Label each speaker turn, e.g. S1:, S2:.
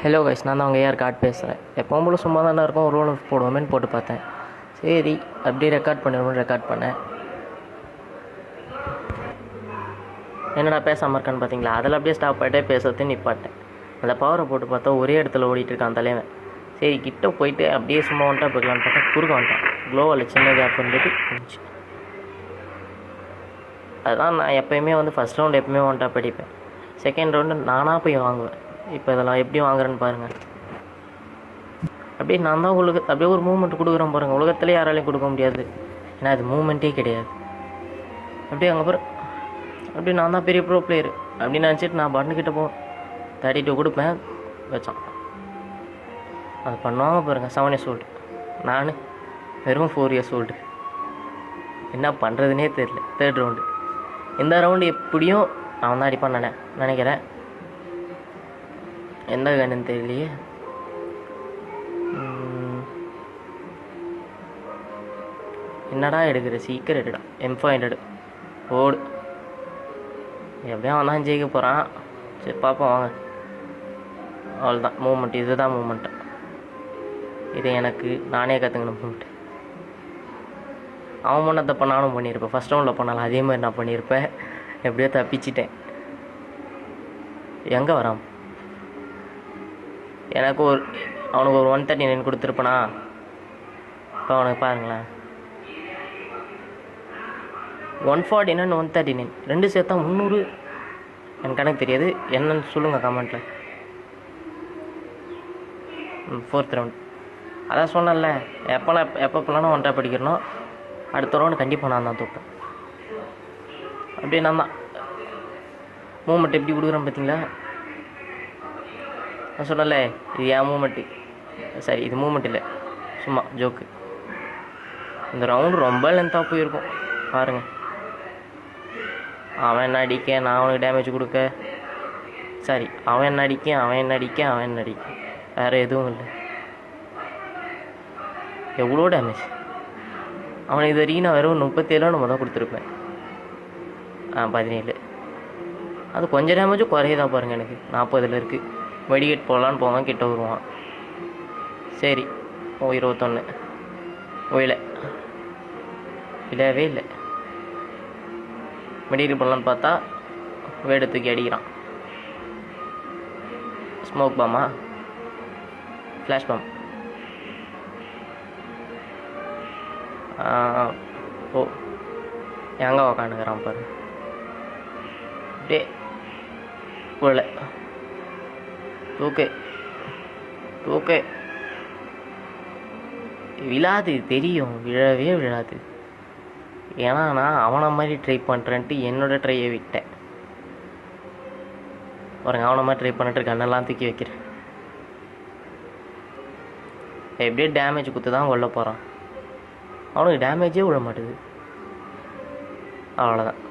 S1: Hello guys, நான் தான் அவங்க ஏஆர் கார்ட் பேசுகிறேன். எப்பவும் போல் சும்மா தானே இருக்கும், ஒரு ரோல் போடுவோமேன்னு போட்டு பார்த்தேன். சரி அப்படியே ரெக்கார்ட் பண்ணிடுவோம்னு ரெக்கார்ட் பண்ணேன். என்னடா பேசாமல் இருக்கான்னு பார்த்தீங்களா? அதில் அப்படியே ஸ்டாப் ஆகிட்டே பேசுறதுன்னு நிப்பாட்டேன். அந்த பவரை போட்டு பார்த்தா ஒரே இடத்துல ஓடிட்டு இருக்கான் தலைவன். சரி கிட்ட போயிட்டு அப்படியே சும்மா வந்துட்டா போய்க்கலான்னு பார்த்தா குறுக்க வந்துட்டான். க்ளோவில் சின்ன கேப் இருந்துட்டு இருந்துச்சு. அதுதான் நான் எப்போயுமே ஃபஸ்ட் ரவுண்ட் எப்போயுமே வந்துட்டா படிப்பேன். செகண்ட் ரவுண்டு நானாக போய் வாங்குவேன். இப்போ இதெல்லாம் எப்படி வாங்குறேன்னு பாருங்கள். அப்படியே நான் தான் அப்படியே ஒரு மூமெண்ட் கொடுக்குறேன் பாருங்கள். உலகத்துலேயே யாராலையும் கொடுக்க முடியாது, ஏன்னா அது மூமெண்ட்டே கிடையாது. அப்படியே அங்கே பாரு, அப்படியே நான் தான் பெரிய ப்ரோ பிளேயர் அப்படின்னு நினச்சிட்டு நான் பட்டன்கிட்ட போவேன். 32 கொடுப்பேன், வச்சான். அது பண்ணுவாங்க பாருங்கள். 7 years old, நான் வெறும் 4 years old. என்ன பண்ணுறதுனே தெரியல. தேர்ட் ரவுண்டு, இந்த ரவுண்டு எப்படியும் அவன் தான் அடிப்பான்னு நினைக்கிறேன். எந்த கண்ணுன்னு தெரியலையே. என்னடா எடுக்கிற, சீக்கிரம் எடுடா. M500 ஓடு. எப்படியும் அவன் தான் ஜெயிக்க போகிறான். சரி பார்ப்போம் வாங்க. அவ்வளோதான் மூமெண்ட், இதுதான் மூமெண்ட்டு. இது எனக்கு நானே கற்றுக்கணும் மூமெண்ட்டு. அவன் பண்ண தப்ப நானும் பண்ணியிருப்பேன். ஃபஸ்ட் ரவுண்டில் பண்ணாலும் அதே மாதிரி நான் பண்ணியிருப்பேன். எப்படியோ தப்பிச்சிட்டேன். எங்கே வரான்? எனக்கு அவனுக்கு ஒரு 139 கொடுத்துருப்பேனா? இப்போ அவனுக்கு பாருங்களேன், 149 139 ரெண்டு சேர்த்தா 300. எனக்கு கணக்கு தெரியாது, என்னன்னு சொல்லுங்கள் கமெண்ட்டில். 4th ரவுண்ட் அதான் சொன்னேன்ல, எப்போப்பெல்லாம் ஒன்றா படிக்கிறனோ அடுத்த ரவுண்டு கண்டிப்பாக நான் தான் தூப்பேன். அப்படியே நான் தான் மூமெண்ட் எப்படி கொடுக்குறேன் பார்த்தீங்களா? நான் சொன்னல, இது என் மூமெண்ட்டு. சரி, இது மூமெண்ட் இல்லை, சும்மா ஜோக்கு. இந்த ரவுண்டு ரொம்ப லென்த்தாக போயிருக்கும் பாருங்கள். அவன் என்ன அடிக்க, நான் அவனுக்கு டேமேஜ் கொடுக்க. சரி, அவன் என்ன அடிக்க, வேறு எதுவும் இல்லை. எவ்வளோ டேமேஜ் அவனுக்கு இது வரைக்கும் நான் வெறும் 37 நம்ம தான் கொடுத்துருப்பேன். 17. அது கொஞ்சம் டேமேஜும் குறையதான் பாருங்கள். எனக்கு 40 இருக்குது. மெடிக்கேட் போடலான்னு போவான், கிட்ட வருவான். சரி 21 விழவே இல்லை. மெடிக்கேட் போடலான்னு பார்த்தா வேடு தூக்கி அடிக்கிறான். ஸ்மோக் பாமா, ஃப்ளாஷ் பாம். ஓ எங்கே உக்காந்துக்கிறான் பாரு. அப்படியே விழ தூக்கு விழாது, தெரியும், விழவே விழாது. ஏன்னா நான் அவனை மாதிரி ட்ரை பண்ணுறேன்ட்டு என்னோடய ட்ரையை விட்டேன் பாருங்க. அவனை மாதிரி ட்ரை பண்ணிட்டு கண்ணெல்லாம் தூக்கி வைக்கிறேன். எப்படியே டேமேஜ் கொடுத்து தான் கொல்ல போகிறான். அவனுக்கு டேமேஜே விழ மாட்டுது. அவ்வளோதான்.